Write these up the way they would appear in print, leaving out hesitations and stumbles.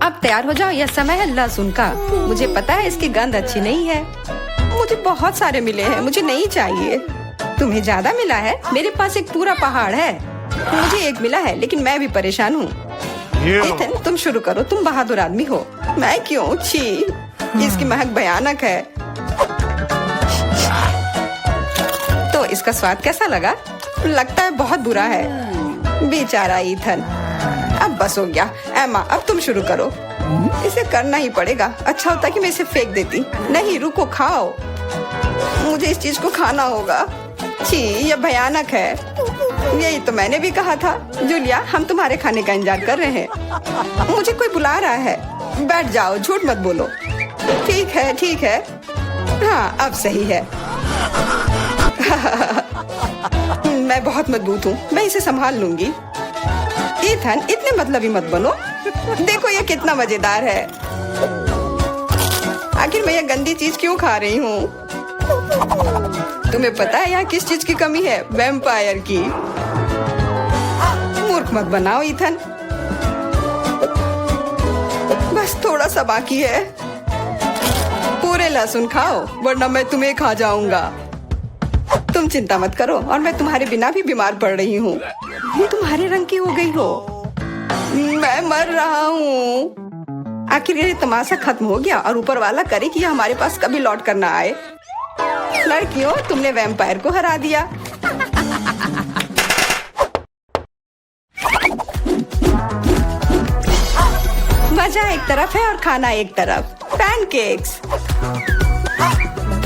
अब तैयार हो जाओ, यह समय है लहसुन का। मुझे पता है इसकी गंध अच्छी नहीं है। मुझे बहुत सारे मिले हैं, मुझे नहीं चाहिए। तुम्हें ज्यादा मिला है? मेरे पास एक पूरा पहाड़ है। मुझे एक मिला है, लेकिन मैं भी परेशान हूँ। इथन, तुम शुरू करो, तुम बहादुर आदमी हो। मैं क्यों? छी, इसकी महक भयानक है। तो इसका स्वाद कैसा लगा? लगता है बहुत बुरा है। बेचारा इथन। अब बस हो गया। एमा, अब तुम शुरू करो। इसे करना ही पड़ेगा। अच्छा होता कि मैं इसे फेंक देती। नहीं, रुको, खाओ। मुझे इस चीज को खाना होगा। छी, यह भयानक है। यही तो मैंने भी कहा था। जूलिया, हम तुम्हारे खाने का इंतजार कर रहे हैं। मुझे कोई बुला रहा है। बैठ जाओ, झूठ मत बोलो। ठीक है, ठीक है। हाँ, अब सही है। मैं बहुत मजबूत हूँ, मैं इसे संभाल लूंगी। इथन, इतने मतलबी मत बनो। देखो ये कितना मजेदार है। आखिर मैं ये गंदी चीज क्यों खा रही हूँ? तुम्हें पता है यहाँ किस चीज की कमी है? वैम्पायर की। मूर्ख मत बनाओ इथन। बस थोड़ा सा बाकी है। पूरे लहसुन खाओ, वरना मैं तुम्हें खा जाऊंगा। तुम चिंता मत करो, और मैं तुम्हारे बिना भी बीमार पड़ रही हूँ। तुम्हारे रंग की हो गई हो। मैं मर रहा हूँ। आखिर ये तमाशा खत्म हो गया, और ऊपर वाला करे कि यह हमारे पास कभी लौट कर ना आए। लड़कियों, तुमने वैम्पायर को हरा दिया। मजा एक तरफ है और खाना एक तरफ। पैनकेक्स।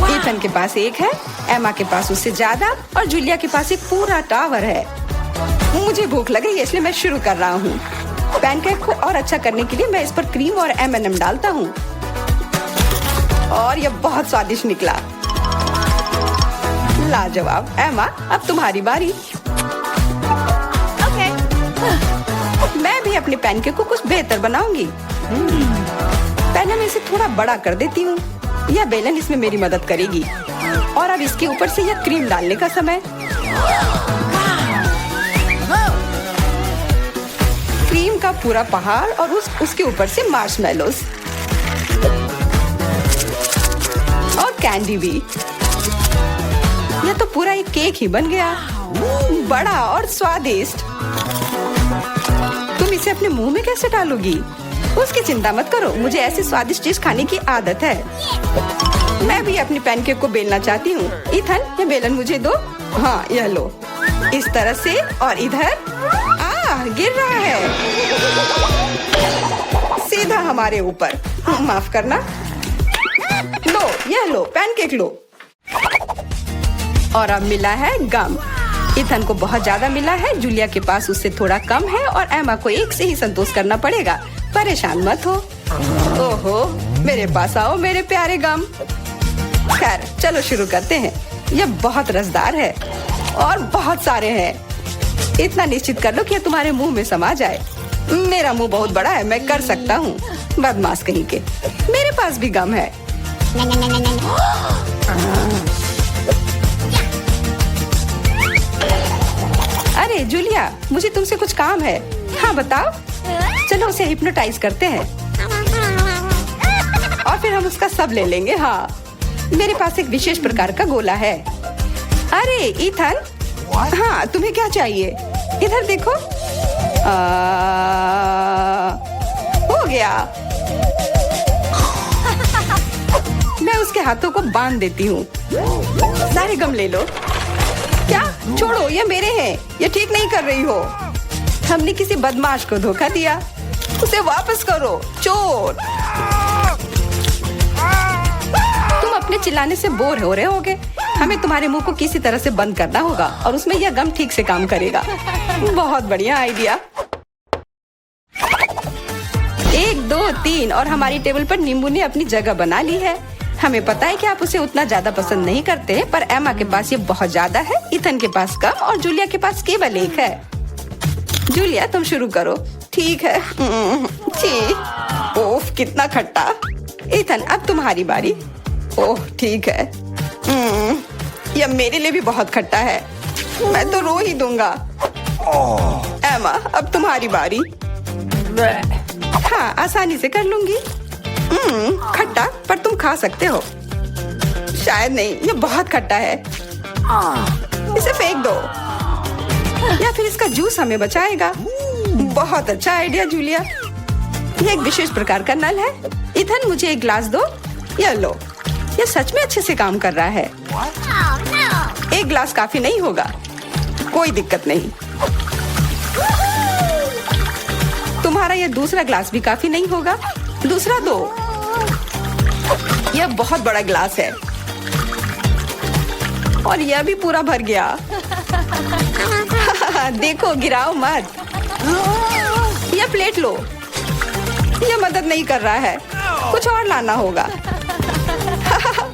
इथन के पास एक है, एमा के पास उससे ज्यादा, और जूलिया के पास एक पूरा टावर है। मुझे भूख लग रही है, इसलिए मैं शुरू कर रहा हूँ। पैनकेक को और अच्छा करने के लिए मैं इस पर क्रीम और M&M डालता हूँ, और यह बहुत स्वादिष्ट निकला। लाजवाब। एमा, अब तुम्हारी बारी। ओके। मैं भी अपने पैनकेक को कुछ बेहतर बनाऊंगी। पहले मैं इसे थोड़ा बड़ा कर देती हूँ। यह बेलन इसमें मेरी मदद करेगी। और अब इसके ऊपर से यह क्रीम डालने का समय। क्रीम का पूरा पहाड़, और उसके ऊपर से मार्शमेलोस और कैंडी भी। यह तो पूरा एक केक ही बन गया, बड़ा और स्वादिष्ट। तुम इसे अपने मुंह में कैसे डालोगी? उसकी चिंता मत करो, मुझे ऐसी स्वादिष्ट चीज खाने की आदत है। मैं भी अपनी पैनकेक को बेलना चाहती हूँ। इथन, ये बेलन मुझे दो। हाँ, यह लो। इस तरह से, और इधर। गिर रहा है सीधा हमारे ऊपर। माफ करना। लो, यह लो, पैनकेक लो। और अब मिला है गम। इथन को बहुत ज्यादा मिला है, जूलिया के पास उससे थोड़ा कम है, और एमा को एक से ही संतोष करना पड़ेगा। परेशान मत हो। ओहो, मेरे पास आओ मेरे प्यारे गम। खैर, चलो शुरू करते हैं। यह बहुत रसदार है, और बहुत सारे हैं। इतना निश्चित कर लो कि यह तुम्हारे मुंह में समा जाए। मेरा मुंह बहुत बड़ा है, मैं कर सकता हूँ। बदमाश कहीं के। मेरे पास भी गम है। अरे जूलिया, मुझे तुमसे कुछ काम है। हाँ, बताओ। चलो उसे हिप्नोटाइज करते हैं, और फिर हम उसका सब ले लेंगे। हाँ, मेरे पास एक विशेष प्रकार का गोला है। अरे इथन, हाँ, तुम्हें क्या चाहिए? इधर देखो। हो गया। मैं उसके हाथों को बांध देती हूँ। सारे गम ले लो। क्या? छोड़ो, ये मेरे हैं। ये ठीक नहीं कर रही हो। हमने किसी बदमाश को धोखा दिया। उसे वापस करो, चोर। तुम अपने चिल्लाने से बोर हो रहे होगे। हमें तुम्हारे मुंह को किसी तरह से बंद करना होगा, और उसमें यह गम ठीक से काम करेगा। बहुत बढ़िया आइडिया। 1, 2, 3, और हमारी टेबल पर नींबू ने अपनी जगह बना ली है। हमें पता है कि आप उसे उतना ज्यादा पसंद नहीं करते, पर एमा के पास ये बहुत ज्यादा है, इथन के पास कम, और जूलिया के पास केवल एक है। जूलिया, तुम शुरू करो। ठीक है। ओफ, कितना खट्टा। इथन, अब तुम्हारी बारी। ओह, ठीक है। यह मेरे लिए भी बहुत खट्टा है। मैं तो रो ही दूंगा। एमा, अब तुम्हारी बारी। हाँ, आसानी से कर लूंगी। खट्टा, पर तुम खा सकते हो। शायद नहीं, ये बहुत खट्टा है। इसे फेंक दो, या फिर इसका जूस हमें बचाएगा। बहुत अच्छा आइडिया जूलिया। ये एक विशेष प्रकार का नल है। इथन, मुझे एक ग्लास दो। ये लो, ये सच में अच्छे से काम कर रहा है। एक ग्लास काफी नहीं होगा, कोई दिक्कत नहीं। तुम्हारा ये दूसरा ग्लास भी काफी नहीं होगा, दूसरा दो। यह बहुत बड़ा ग्लास है और यह भी पूरा भर गया। देखो, गिराओ मत। यह प्लेट लो। यह मदद नहीं कर रहा है, कुछ और लाना होगा।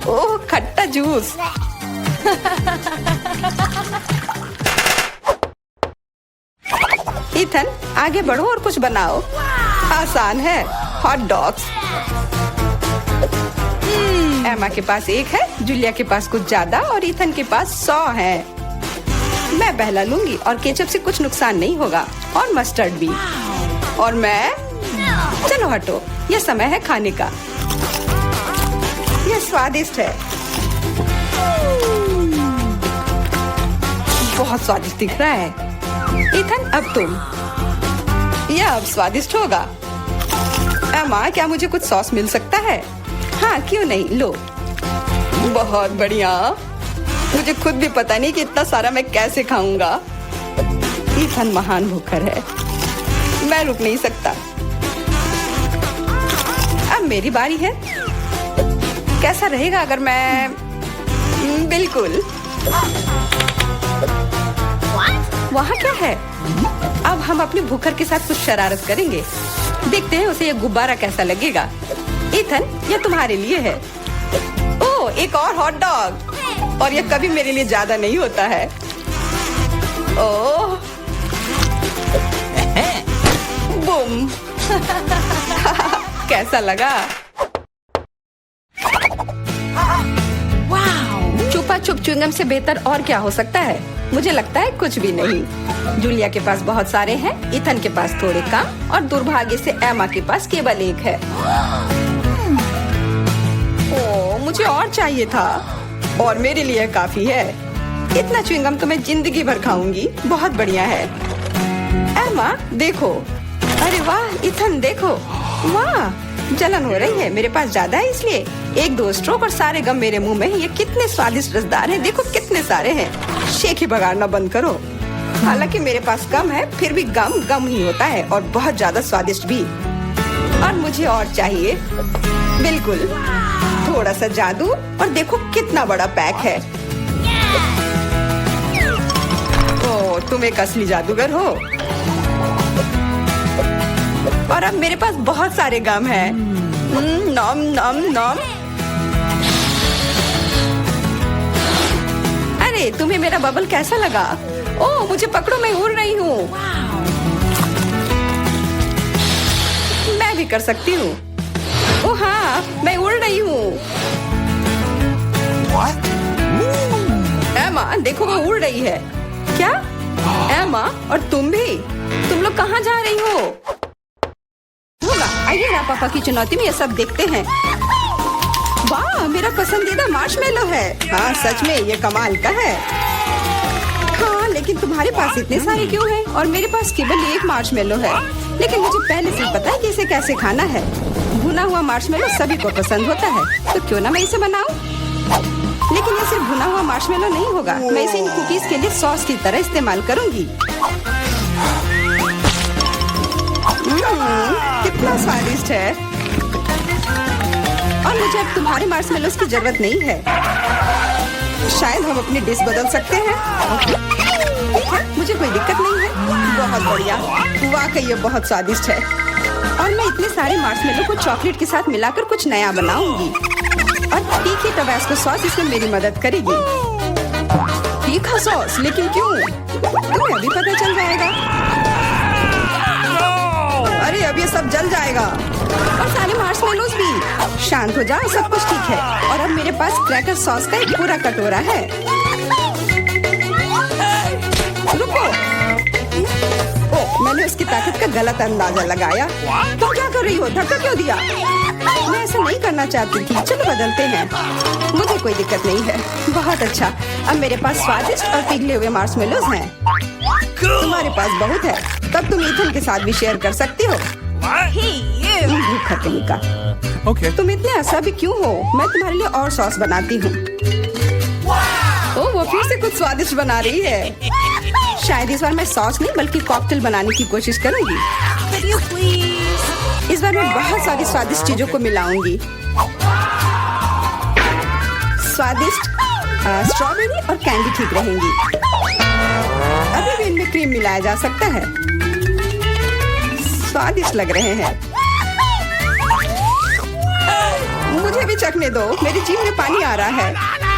ओह, खट्टा जूस। इथन, आगे बढ़ो और कुछ बनाओ। आसान है, हॉट डॉग्स। एमा के पास एक है, जूलिया के पास कुछ ज्यादा और इथन के पास 100 है। मैं पहला लूंगी और केचप से कुछ नुकसान नहीं होगा, और मस्टर्ड भी। और मैं, चलो हटो, यह समय है खाने का। यह स्वादिष्ट है, बहुत स्वादिष्ट दिख रहा है। इथन, अब तुम। यह अब स्वादिष्ट होगा। एमा, क्या मुझे कुछ सॉस मिल सकता है? हाँ, क्यों नहीं, लो। बहुत बढ़िया। मुझे खुद भी पता नहीं कि इतना सारा मैं कैसे खाऊंगा। इथन महान भूखर है, मैं रुक नहीं सकता। अब मेरी बारी है। कैसा रहेगा अगर मैं, बिल्कुल। वहाँ क्या है? अब हम अपने भूखर के साथ कुछ शरारत करेंगे। देखते हैं उसे ये गुब्बारा कैसा लगेगा। इथन, ये तुम्हारे लिए है। ओह, एक और हॉट डॉग। और ये कभी मेरे लिए ज्यादा नहीं होता है। ओह, बूम। कैसा लगा? छुपा छुप च्युइंगम से बेहतर और क्या हो सकता है? मुझे लगता है कुछ भी नहीं। जूलिया के पास बहुत सारे हैं, इथन के पास थोड़े कम, और दुर्भाग्य से एमा के पास केवल एक है। ओह, मुझे और चाहिए था, और मेरे लिए काफी है। इतना च्युइंगम तो मैं जिंदगी भर खाऊंगी। बहुत बढ़िया है। एमा, देखो। अरे वाह, इथन देखो। वाह, जलन हो रही है। मेरे पास ज्यादा है, इसलिए 1-2 स्ट्रोक और सारे गम मेरे मुंह में। ये कितने स्वादिष्ट रसदार हैं। देखो कितने सारे हैं। शेख ही बगाड़ना बंद करो। हालांकि मेरे पास कम है, फिर भी गम गम ही होता है, और बहुत ज्यादा स्वादिष्ट भी। और मुझे और चाहिए। बिल्कुल, थोड़ा सा जादू, और देखो कितना बड़ा पैक है। ओह, तुम एक असली जादूगर हो। और अब मेरे पास बहुत सारे गम है। नॉम नॉम नॉम। अरे, तुम्हें मेरा बबल कैसा लगा? ओह, मुझे पकड़ो, मैं उड़ रही हूँ। मैं भी कर सकती हूँ। ओह हाँ, मैं उड़ रही हूँ। एमा, देखो वो उड़ रही है। क्या? एमा, और तुम भी? तुम लोग कहाँ जा रही हो? होगा, आइए ना पापा की चुनौती में ये सब देखते हैं। वाह, मेरा पसंदीदा मार्शमेलो है। हाँ, सच में ये कमाल का है। हाँ, लेकिन तुम्हारे पास इतने सारे क्यों हैं? और मेरे पास केवल एक मार्शमेलो है। लेकिन मुझे पहले से पता है कि इसे कैसे खाना है। भुना हुआ मार्शमेलो सभी को पसंद होता है, तो क्यों ना मैं इसे बनाऊं? लेकिन ये सिर्फ भुना हुआ मार्शमेलो नहीं होगा। मैं इसे इन कुकीज के लिए सॉस की तरह इस्तेमाल करूंगी। कितना स्वादिष्ट है। और मुझे अब तुम्हारे मार्शमेलोस की जरूरत नहीं है। शायद हम अपनी डिश बदल सकते हैं। मुझे कोई दिक्कत नहीं है। बहुत बढ़िया, वाकई ये बहुत स्वादिष्ट है। और मैं इतने सारे मार्शमेलो को चॉकलेट के साथ मिलाकर कुछ नया बनाऊंगी। और तीखी टबास्को सॉस इसमें मेरी मदद करेगी। तीखा सॉस? लेकिन क्यों? तुम्हें अभी पता चल जाएगा। अरे, अब ये सब जल जाएगा, और सारे मार्शमेलोस भी। शांत हो जाओ, सब कुछ ठीक है। और अब मेरे पास क्रैकर सॉस का एक पूरा कटोरा है। रुको। ओह, मैंने उसकी ताकत का गलत अंदाजा लगाया। तुम क्या कर रही हो? धक्का क्यों दिया? मैं ऐसा नहीं करना चाहती थी। चलो बदलते हैं। मुझे कोई दिक्कत नहीं है। बहुत अच्छा। अब मेरे पास स्वादिष्ट और पिघले हुए मार्शमेलोज हैं। तुम्हारे पास बहुत है, तब तुम ईथन के साथ भी शेयर कर सकती हो। भूखा कहीं का। तुम इतने असभी क्यों हो? मैं तुम्हारे लिए और सॉस बनाती हूँ। ओह, वो फिर से कुछ स्वादिष्ट बना रही है। शायद इस बार मैं सॉस नहीं बल्कि कॉकटेल बनाने की कोशिश करूंगी। इस बार मैं बहुत सारी स्वादिष्ट चीजों को मिलाऊंगी। स्वादिष्ट स्ट्रॉबेरी और कैंडी ठीक रहेंगी। अभी भी इनमें क्रीम मिलाया जा सकता है। स्वादिष्ट लग रहे हैं। मुझे भी चखने दो। मेरी जीभ में पानी आ रहा है।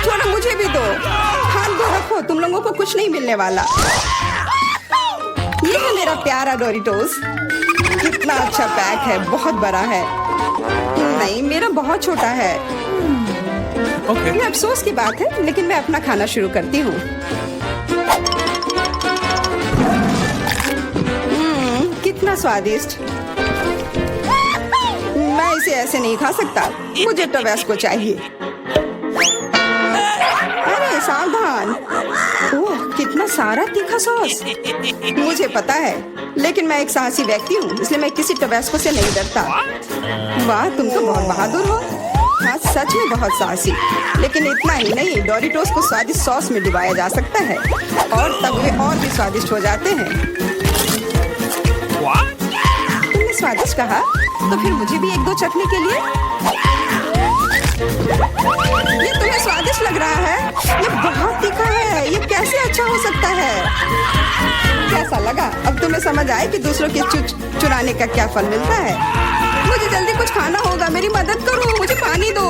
थोड़ा मुझे भी दो। हाथ दो रखो, तुम लोगों को कुछ नहीं मिलने वाला। ये है मेरा प्यारा डोरिटोस। कितना अच्छा पैक है, बहुत बड़ा है। नहीं, मेरा बहुत छोटा है। ये अफसोस की बात है, लेकिन मैं अपना खाना शुरू करती हूँ। कितना स्वादिष्ट। मैं इसे ऐसे नहीं खा सकता। मुझे टबैस्को चाहिए। अरे सावधान। ओह, कितना सारा तीखा सॉस। मुझे पता है, लेकिन मैं एक साहसी व्यक्ति हूँ, इसलिए मैं किसी टबैस्को से नहीं डरता। वाह, तुम तो बहुत बहादुर हो। हाँ, सच में बहुत साहसी। लेकिन इतना ही नहीं, डोरिटोस को स्वादिष्ट सॉस में डुबाया जा सकता है और तब वे और भी स्वादिष्ट हो जाते हैं। तुमने स्वादिष्ट कहा, तो फिर मुझे भी एक दो चखने के लिए। ये तुम्हें स्वादिष्ट लग रहा है? ये बहुत तीखा है। ये कैसे अच्छा हो सकता है? कैसा लगा? अब तुम्हें समझ आए कि दूसरों की चुराने का क्या फल मिलता है। मुझे जल्दी कुछ खाना होगा। मेरी मदद करो। मुझे पानी दो।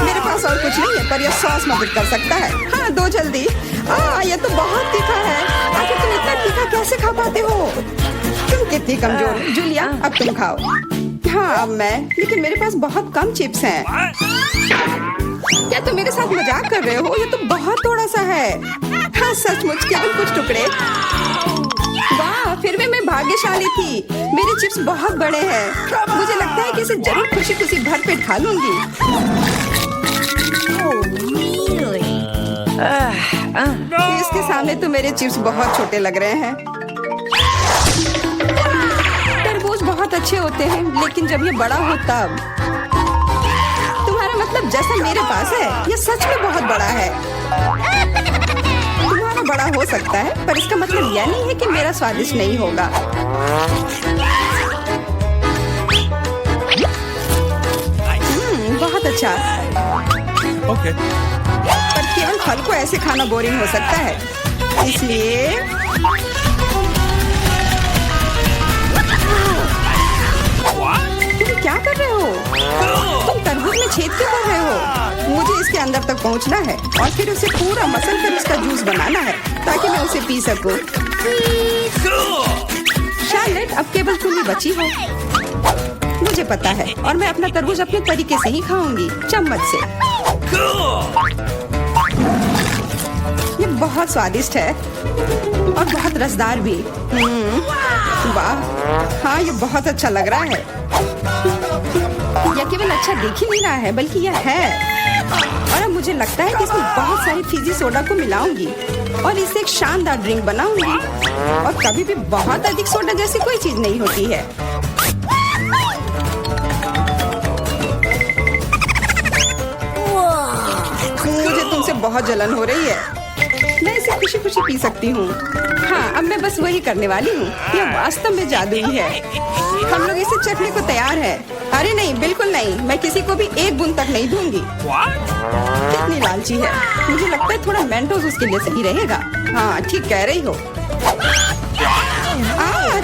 मेरे पास और कुछ नहीं है, पर यह सॉस मदद कर सकता है। हाँ, दो जल्दी। ये तो बहुत तीखा है। आखिर तुम इतना तीखा कैसे खा पाते हो? तुम कितनी कमजोर। जूलिया, अब तुम खाओ। हाँ, अब मैं। लेकिन मेरे पास बहुत कम चिप्स हैं। क्या तुम मेरे साथ मजाक कर रहे हो? ये तो बहुत थोड़ा सा है। हाँ, सचमुच केवल कुछ टुकड़े। वाह, फिर भी मैं भाग्यशाली थी। मेरे चिप्स बहुत बड़े हैं। मुझे लगता है कि इसे जरूर खुशी खुशी भर पेट खा लूंगी। इसके सामने तो मेरे चिप्स बहुत छोटे लग रहे हैं। तरबूज बहुत अच्छे होते हैं, लेकिन जब ये बड़ा हो तब। तुम्हारा मतलब जैसा मेरे पास है, ये सच में बहुत बड़ा है। तुम्हारा बड़ा हो सकता है, पर इसका मतलब यह नहीं है कि मेरा स्वादिष्ट नहीं होगा। बहुत अच्छा। पर केवल फल को ऐसे खाना बोरिंग हो सकता है, इसलिए तुम क्या कर रहे हो? तुम तरबूज में छेद क्यों कर रहे हो? मुझे इसके अंदर तक पहुंचना है और फिर उसे पूरा मसल कर उसका जूस बनाना है ताकि मैं उसे पी सकूं। शार्लेट, अब केवल तुम ही बची हो। मुझे पता है, और मैं अपना तरबूज अपने तरीके से ही खाऊंगी, चम्मच से। ये बहुत स्वादिष्ट है और बहुत रसदार भी। वाह, हाँ, ये बहुत अच्छा लग रहा है। यह केवल अच्छा दिख ही नहीं रहा है, बल्कि यह है। और अब मुझे लगता है कि इसमें बहुत सारी फिजी सोडा को मिलाऊंगी और इससे एक शानदार ड्रिंक बनाऊंगी। और कभी भी बहुत अधिक सोडा जैसी कोई चीज नहीं होती है। मुझे तुमसे बहुत जलन हो रही है। मैं इसे खुशी खुशी पी सकती हूँ। हाँ, अब मैं बस वही करने वाली हूँ। यह वास्तव में जादुई है। हम लोग इसे चखने को तैयार हैं। अरे नहीं, बिल्कुल नहीं। मैं किसी को भी एक बूंद तक नहीं दूंगी। कितनी लालची है। मुझे लगता है थोड़ा मेंटोस उसके लिए सही रहेगा। हाँ, ठीक कह रही हो।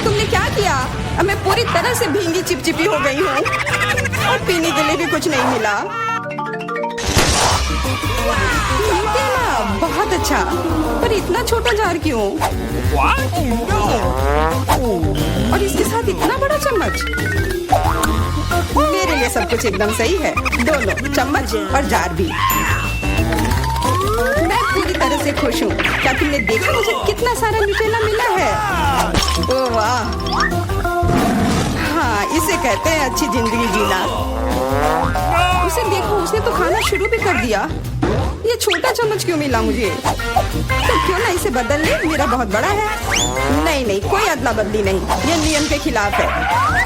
तुमने क्या किया? अब मैं पूरी तरह से भींगी चिपचिपी हो गई हूँ और पीने के लिए भी कुछ नहीं मिला। बहुत अच्छा, पर इतना छोटा जार क्यों? और इसके साथ इतना बड़ा चम्मच। मेरे लिए सब कुछ एकदम सही है। दोनों चम्मच और जार भी। मैं पूरी तरह से खुश हूँ। क्या तुमने देखा मुझे कितना सारा न्यूटेला मिला है? ओह वाह, हाँ इसे कहते हैं अच्छी जिंदगी जीना। उसे देखो, उसने तो खाना शुरू भी कर दिया। ये छोटा चम्मच क्यों मिला मुझे? तो क्यों ना इसे बदल ले, मेरा बहुत बड़ा है। नहीं नहीं, कोई अदला बदली नहीं, ये नियम के खिलाफ है।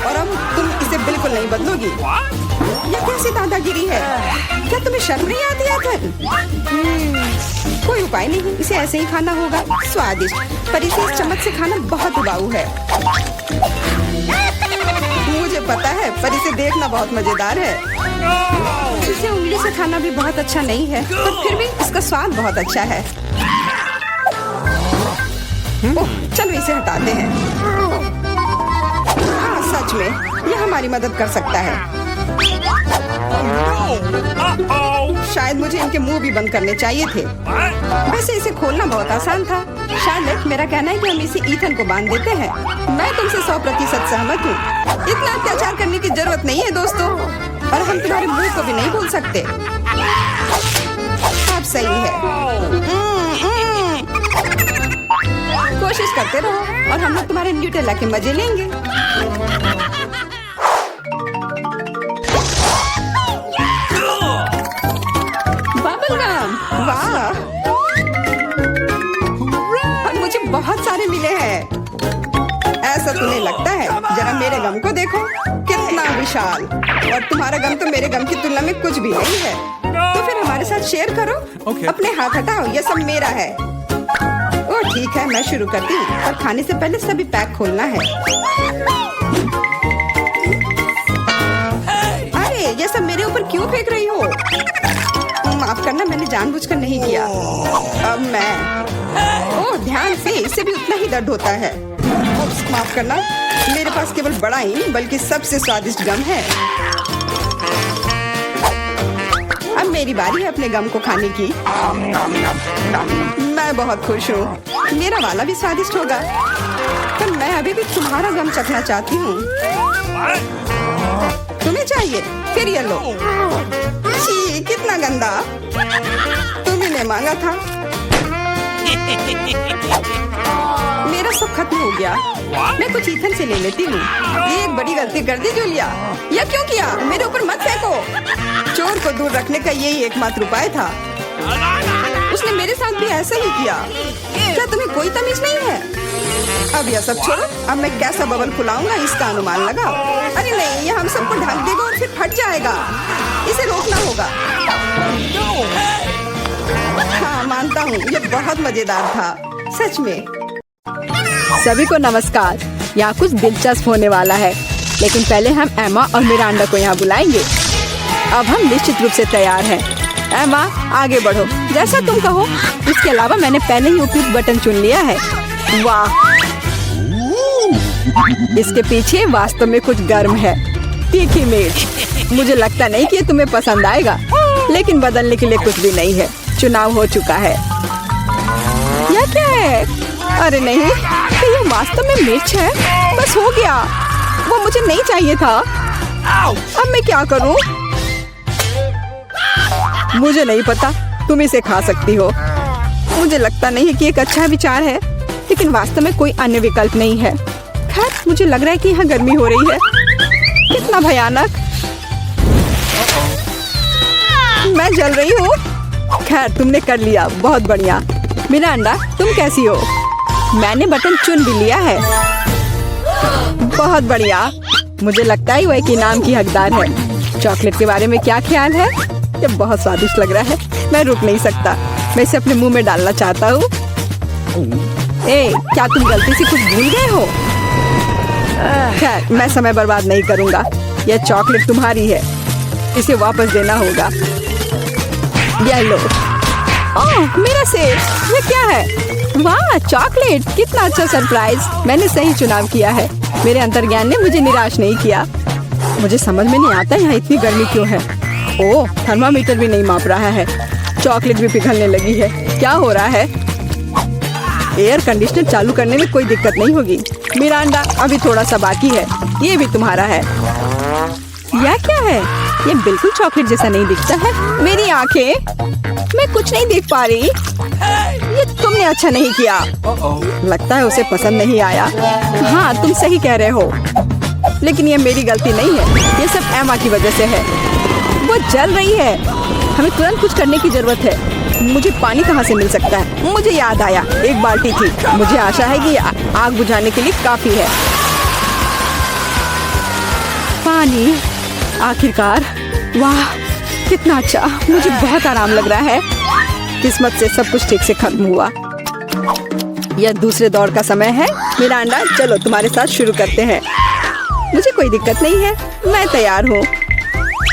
और अब तुम इसे बिल्कुल नहीं बदलोगी। ये कैसी दादागिरी है? क्या तुम्हें शर्म नहीं आती है? कोई उपाय नहीं, इसे ऐसे ही खाना होगा। स्वादिष्ट, पर इसे इस चम्मच से खाना बहुत उबाऊ है। मुझे पता है, पर इसे देखना बहुत मजेदार है। इसे उंगली से खाना भी बहुत अच्छा नहीं है, पर फिर भी इसका स्वाद बहुत अच्छा है। ओह, चलो इसे हटाते हैं। हाँ सच में, यह हमारी मदद कर सकता है। शायद मुझे इनके मुंह भी बंद करने चाहिए थे। वैसे इसे खोलना बहुत आसान था। शार्लेट, मेरा कहना है कि हम इसे ईथन को बांध देते हैं। मैं तुमसे 100% सहमत हूँ। इतना अत्याचार करने की जरूरत नहीं है दोस्तों, और हम तुम्हारे मुंह को भी नहीं भूल सकते। आप सही है। कोशिश करते रहो और हम लोग तुम्हारे न्यूटेला के मजे लेंगे। बबलगम, वाह! और मुझे बहुत सारे मिले हैं। ऐसा तुम्हें लगता है? जरा मेरे गम को देखो, कितना विशाल। और तुम्हारा गम तो मेरे गम की तुलना में कुछ भी नहीं है। तो फिर हमारे साथ शेयर करो। अपने हाथ हटाओ, ये सब मेरा है। ओह ठीक है, मैं शुरू करती हूँ, पर खाने से पहले सभी पैक खोलना है। अरे ये सब मेरे ऊपर क्यों फेंक रही हो? माफ करना, मैंने जानबूझकर नहीं किया। अब मैं ओह ध्यान से, इससे भी उतना ही दर्द होता है। माफ करना, मेरे पास केवल बड़ा ही नहीं बल्कि सबसे स्वादिष्ट गम है। अब मेरी बारी है अपने गम को खाने की। मैं बहुत खुश हूँ। मेरा वाला भी स्वादिष्ट होगा, पर मैं अभी भी तुम्हारा गम चखना चाहती हूँ। तुम्हें चाहिए? फिर ये लो। छी, कितना गंदा। तुम्ही ने मांगा था। मेरा सब खत्म हो गया। मैं कुछ ईथन से ले लेती हूँ। ये एक बड़ी गलती कर दी जूलिया। यह क्यों किया? मेरे ऊपर मत फेंको। चोर को दूर रखने का यही एकमात्र उपाय था। उसने मेरे साथ भी ऐसा ही किया। क्या तुम्हें कोई तमीज नहीं है? अब यह सब छोड़ो, अब मैं कैसा बबल फुलाऊंगा इसका अनुमान लगाओ। अरे नहीं, यह हम सबको ढक देगा और फिर फट जाएगा। इसे रोकना होगा। हाँ मानता हूँ, यह बहुत मजेदार था, सच में। सभी को नमस्कार। यहाँ कुछ दिलचस्प होने वाला है, लेकिन पहले हम एमा और मिरांडा को यहाँ बुलाएंगे। अब हम निश्चित रूप से तैयार हैं। एमा, आगे बढ़ो, जैसा तुम कहो। इसके अलावा मैंने पहले ही उपयुक्त बटन चुन लिया है। वाह, इसके पीछे वास्तव में कुछ गर्म है। तीखी मिर्च। मुझे लगता नहीं कि ये तुम्हें पसंद आएगा, लेकिन बदलने के लिए कुछ भी नहीं है। चुनाव हो चुका है। यह क्या है? अरे नहीं, तो ये वास्तव में मिर्च है। बस हो गया, वो मुझे नहीं चाहिए था। अब मैं क्या करूं? मुझे नहीं पता, तुम इसे खा सकती हो। मुझे लगता नहीं है कि एक अच्छा विचार है, लेकिन वास्तव में कोई अन्य विकल्प नहीं है। खैर, मुझे लग रहा है कि यहाँ गर्मी हो रही है। कितना भयानक। मैं जल रही हूँ। खैर, तुमने कर लिया, बहुत बढ़िया। मिरांडा, तुम कैसी हो? मैंने बटन चुन भी लिया है। बहुत बढ़िया। मुझे लगता है वह एक इनाम की हकदार है। चॉकलेट के बारे में क्या ख्याल है? ये बहुत स्वादिष्ट लग रहा है। मैं रुक नहीं सकता। मैं इसे अपने मुंह में डालना चाहता हूँ। क्या तुम गलती से कुछ भूल गए हो? खैर, मैं समय बर्बाद नहीं करूँगा। यह चॉकलेट तुम्हारी है, इसे वापस देना होगा। यह लो। ओह, मेरा सेब। ये क्या है? वाह, चॉकलेट। कितना अच्छा सरप्राइज। मैंने सही चुनाव किया है। मेरे अंतर्ज्ञान ने मुझे निराश नहीं किया। मुझे समझ में नहीं आता यहाँ इतनी गर्मी क्यों है। ओह, थर्मामीटर भी नहीं माप रहा है। चॉकलेट भी पिघलने लगी है। क्या हो रहा है? एयर कंडीशनर चालू करने में कोई दिक्कत नहीं होगी। मिरांडा, अभी थोड़ा सा बाकी है। ये भी तुम्हारा है। यह क्या है? ये बिल्कुल चॉकलेट जैसा नहीं दिखता है। मेरी आंखें, मैं कुछ नहीं देख पा रही। ये तुमने अच्छा नहीं किया। लगता है उसे पसंद नहीं आया। हाँ, तुम सही कह रहे हो, लेकिन ये मेरी गलती नहीं है। ये सब एमा की वजह से है। वो जल रही है। हमें तुरंत कुछ करने की जरूरत है। मुझे पानी कहाँ से मिल सकता है? मुझे याद आया, एक बाल्टी थी। मुझे आशा है कि आग बुझाने के लिए काफी है। पानी, आखिरकार। वाह, कितना अच्छा। मुझे बहुत आराम लग रहा है। किस्मत से सब कुछ ठीक से खत्म हुआ। यह दूसरे दौर का समय है। मिरांडा, चलो तुम्हारे साथ शुरू करते हैं। मुझे कोई दिक्कत नहीं है, मैं तैयार हूँ।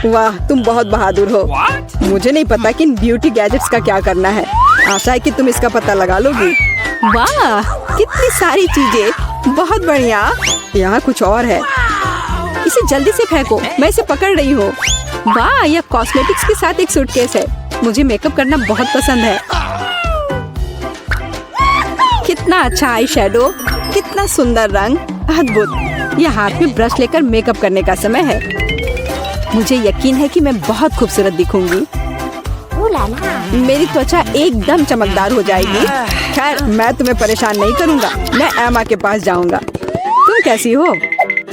वाह, तुम बहुत बहादुर हो। मुझे नहीं पता कि इन ब्यूटी गैजेट्स का क्या करना है। आशा है कि तुम इसका पता लगा लोगी। वाह, कितनी सारी चीजें, बहुत बढ़िया। यहाँ कुछ और है। इसे जल्दी से फेंको, मैं इसे पकड़ रही हूँ। वाह, यह कॉस्मेटिक्स के साथ एक सूटकेस है। मुझे मेकअप करना बहुत पसंद है। कितना अच्छा आई शैडो, कितना सुंदर रंग, अद्भुत। यह हाथ में ब्रश लेकर मेकअप करने का समय है। मुझे यकीन है कि मैं बहुत खूबसूरत दिखूंगी। मेरी त्वचा एकदम चमकदार हो जाएगी। खैर, मैं तुम्हें परेशान नहीं करूंगा। मैं एमा के पास जाऊंगा। तुम कैसी हो?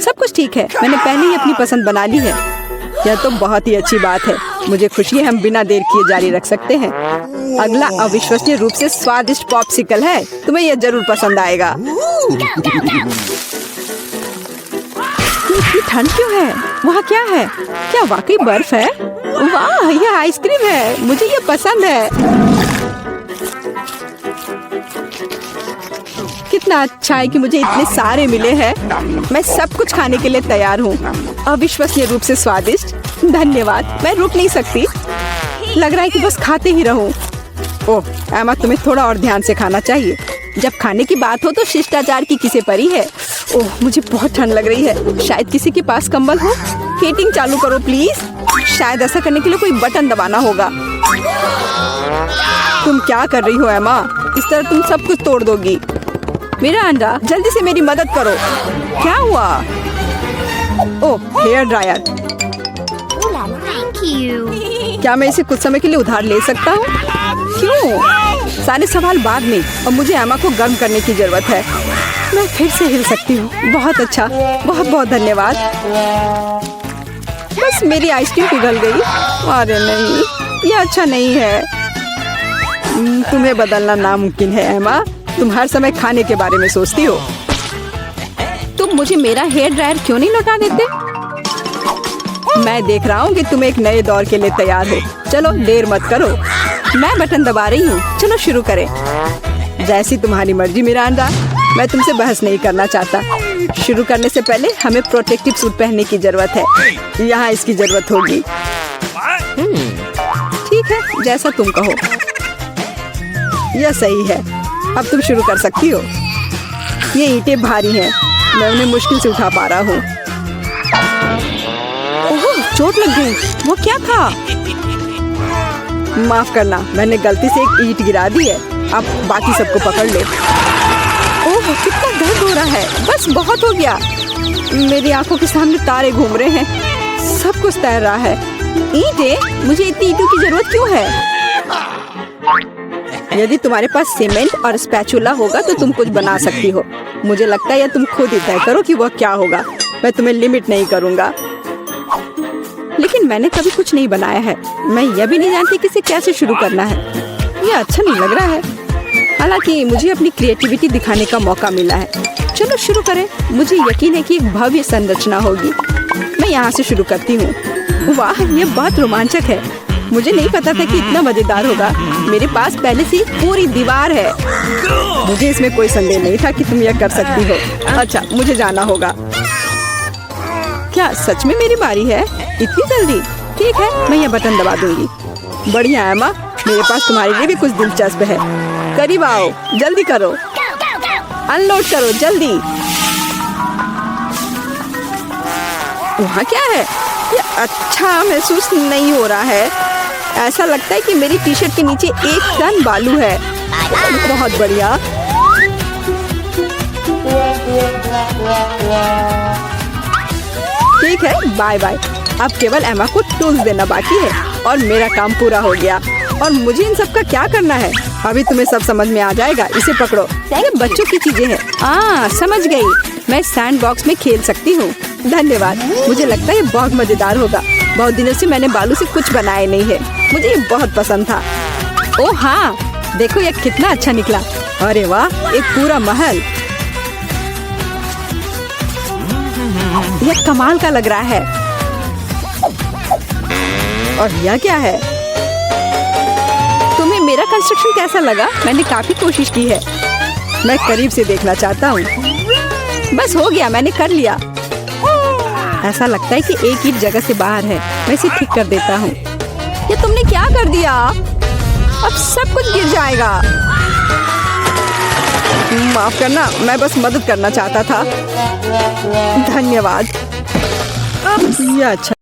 सब कुछ ठीक है। मैंने पहले ही अपनी पसंद बना ली है। यह तो बहुत ही अच्छी बात है। मुझे खुशी है, हम बिना देर किए जारी रख सकते हैं। अगला अविश्वसनीय रूप से स्वादिष्ट पॉप्सिकल है। तुम्हें यह जरूर पसंद आएगा। इतनी ठंड क्यों है? वहाँ क्या है? क्या वाकई बर्फ है? वाह, यह आइसक्रीम है। मुझे यह पसंद है। कितना अच्छा है कि मुझे इतने सारे मिले हैं। मैं सब कुछ खाने के लिए तैयार हूँ। अविश्वसनीय रूप से स्वादिष्ट। धन्यवाद, मैं रुक नहीं सकती। लग रहा है कि बस खाते ही रहूं। ओह एमा, तुम्हें थोड़ा और ध्यान से खाना चाहिए। जब खाने की बात हो तो शिष्टाचार की किसे परी है। ओह, मुझे बहुत ठंड लग रही है। शायद किसी के पास कंबल हो। हीटिंग चालू करो प्लीज। शायद ऐसा करने के लिए कोई बटन दबाना होगा। तुम क्या कर रही हो एमा? इस तरह तुम सब कुछ तोड़ दोगी। मेरा अंडा, जल्दी से मेरी मदद करो। क्या हुआ? ओह, हेयर ड्रायर। क्या मैं इसे कुछ समय के लिए उधार ले सकता हूँ? क्यों? सारे सवाल बाद में। और मुझे एमा को गर्म करने की जरूरत है। मैं फिर से हिल सकती हूँ। बहुत अच्छा, बहुत बहुत धन्यवाद। बस मेरी आइसक्रीम पिघल गई। अरे नहीं, यह अच्छा नहीं है। तुम्हें बदलना नामुमकिन है एमा। तुम हर समय खाने के बारे में सोचती हो। तुम मुझे मेरा हेयर ड्रायर क्यों नहीं लौटा देते? मैं देख रहा हूँ कि तुम एक नए दौर के लिए तैयार हो। चलो देर मत करो। मैं बटन दबा रही हूँ। चलो शुरू करें। जैसी तुम्हारी मर्जी मिरांडा। मैं तुमसे बहस नहीं करना चाहता। शुरू करने से पहले हमें प्रोटेक्टिव सूट पहनने की जरूरत है। यहाँ इसकी जरूरत होगी। ठीक है, जैसा तुम कहो। यह सही है। अब तुम शुरू कर सकती हो। ये ईंटें भारी हैं। मैं उन्हें मुश्किल से उठा पा रहा हूँ। ओह, चोट लग गई। वो क्या था? माफ करना, मैंने गलती से एक ईंट गिरा दी है। अब बाकी सबको पकड़ लो। ओह, कितना दर्द हो रहा है। बस बहुत हो गया। मेरी आंखों के सामने तारे घूम रहे हैं। सब कुछ तैर रहा है। ईंटें? मुझे इतनी ईंटों की जरूरत क्यों है? यदि तुम्हारे पास सीमेंट और स्पैचुला होगा तो तुम कुछ बना सकती हो। मुझे लगता है या तुम खुद ही तय करो कि वह क्या होगा। मैं तुम्हें लिमिट नहीं करूँगा। लेकिन मैंने कभी कुछ नहीं बनाया है। मैं यह भी नहीं जानती कि इसे कैसे शुरू करना है। यह अच्छा नहीं लग रहा है। हालांकि मुझे अपनी क्रिएटिविटी दिखाने का मौका मिला है। चलो शुरू करें। मुझे यकीन है कि एक भव्य संरचना होगी। मैं यहाँ से शुरू करती हूँ। वाह, यह बहुत रोमांचक है। मुझे नहीं पता था कि इतना मजेदार होगा। मेरे पास पहले से पूरी दीवार है। मुझे इसमें कोई संदेह नहीं था कि तुम यह कर सकती हो। अच्छा, मुझे जाना होगा। क्या सच में मेरी बारी है? इतनी जल्दी? ठीक है, मैं यह बटन दबा दूंगी। बढ़िया एमा, मेरे पास तुम्हारे लिए भी कुछ दिलचस्प है। करीब आओ, जल्दी करो। अनलोड करो जल्दी। वहाँ क्या है? ये अच्छा महसूस नहीं हो रहा है। ऐसा लगता है कि मेरी टी शर्ट के नीचे 1 टन बालू है। बहुत बढ़िया। ठीक है, बाय बाय। अब केवल एमा को टूल्स देना बाकी है और मेरा काम पूरा हो गया। और मुझे इन सब का क्या करना है? अभी तुम्हें सब समझ में आ जाएगा। इसे पकड़ो, ये बच्चों की चीजें हैं। समझ गई। मैं सैंड बॉक्स में खेल सकती हूँ। धन्यवाद। मुझे लगता है ये बहुत मजेदार होगा। बहुत दिनों से मैंने बालू से कुछ बनाया नहीं है। मुझे ये बहुत पसंद था। ओह हाँ, देखो ये कितना अच्छा निकला। अरे वाह, एक पूरा महल। यह कमाल का लग रहा है। और यह क्या है? तुम्हें मेरा कंस्ट्रक्शन कैसा लगा? मैंने काफी कोशिश की है। मैं करीब से देखना चाहता हूँ। बस हो गया, मैंने कर लिया। ऐसा लगता है कि एक ईंट जगह से बाहर है। मैं इसे ठीक कर देता हूँ। ये तुमने क्या कर दिया? अब सब कुछ गिर जाएगा। माफ करना, मैं बस मदद करना चाहता था। धन्यवाद। अब यह अच्छा